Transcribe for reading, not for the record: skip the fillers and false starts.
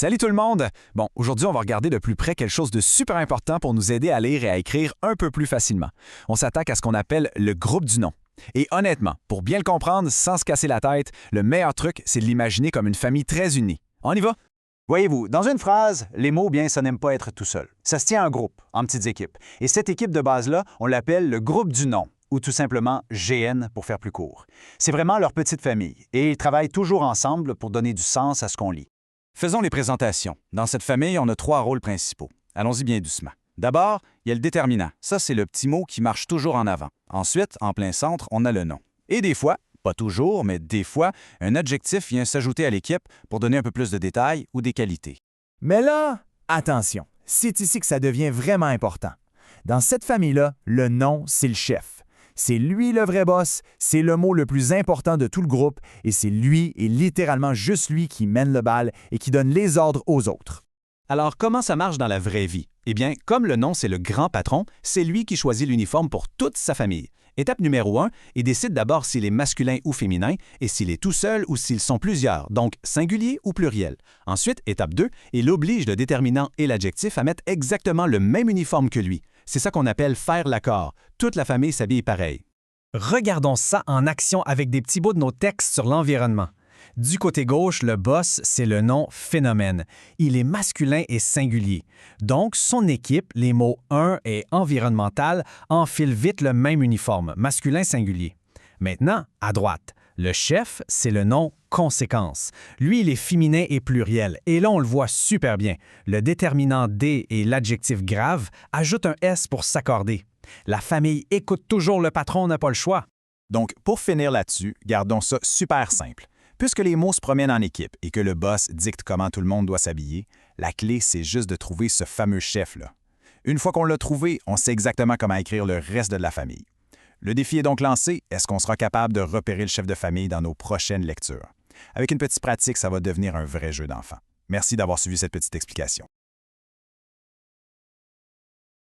Salut tout le monde! Bon, aujourd'hui, on va regarder de plus près quelque chose de super important pour nous aider à lire et à écrire un peu plus facilement. On s'attaque à ce qu'on appelle le groupe du nom. Et honnêtement, pour bien le comprendre sans se casser la tête, le meilleur truc, c'est de l'imaginer comme une famille très unie. On y va? Voyez-vous, dans une phrase, les mots, bien, ça n'aime pas être tout seul. Ça se tient en groupe, en petites équipes. Et cette équipe de base-là, on l'appelle le groupe du nom, ou tout simplement GN pour faire plus court. C'est vraiment leur petite famille, et ils travaillent toujours ensemble pour donner du sens à ce qu'on lit. Faisons les présentations. Dans cette famille, on a 3 rôles principaux. Allons-y bien doucement. D'abord, il y a le déterminant. Ça, c'est le petit mot qui marche toujours en avant. Ensuite, en plein centre, on a le nom. Et des fois, pas toujours, mais des fois, un adjectif vient s'ajouter à l'équipe pour donner un peu plus de détails ou des qualités. Mais là, attention, c'est ici que ça devient vraiment important. Dans cette famille-là, le nom, c'est le chef. C'est lui le vrai boss, c'est le mot le plus important de tout le groupe et c'est lui et littéralement juste lui qui mène le bal et qui donne les ordres aux autres. Alors, comment ça marche dans la vraie vie? Eh bien, comme le nom, c'est le grand patron, c'est lui qui choisit l'uniforme pour toute sa famille. Étape numéro 1, il décide d'abord s'il est masculin ou féminin et s'il est tout seul ou s'ils sont plusieurs, donc singulier ou pluriel. Ensuite, étape 2, il oblige le déterminant et l'adjectif à mettre exactement le même uniforme que lui. C'est ça qu'on appelle faire l'accord. Toute la famille s'habille pareil. Regardons ça en action avec des petits bouts de nos textes sur l'environnement. Du côté gauche, le boss, c'est le nom phénomène. Il est masculin et singulier. Donc, son équipe, les mots 1 et environnemental, enfilent vite le même uniforme, masculin singulier. Maintenant, à droite, le chef, c'est le nom conséquence. Lui, il est féminin et pluriel. Et là, on le voit super bien. Le déterminant D et l'adjectif grave ajoutent un S pour s'accorder. La famille écoute toujours le patron, n'a pas le choix. Donc, pour finir là-dessus, gardons ça super simple. Puisque les mots se promènent en équipe et que le boss dicte comment tout le monde doit s'habiller, la clé, c'est juste de trouver ce fameux chef-là. Une fois qu'on l'a trouvé, on sait exactement comment écrire le reste de la famille. Le défi est donc lancé. Est-ce qu'on sera capable de repérer le chef de famille dans nos prochaines lectures? Avec une petite pratique, ça va devenir un vrai jeu d'enfant. Merci d'avoir suivi cette petite explication.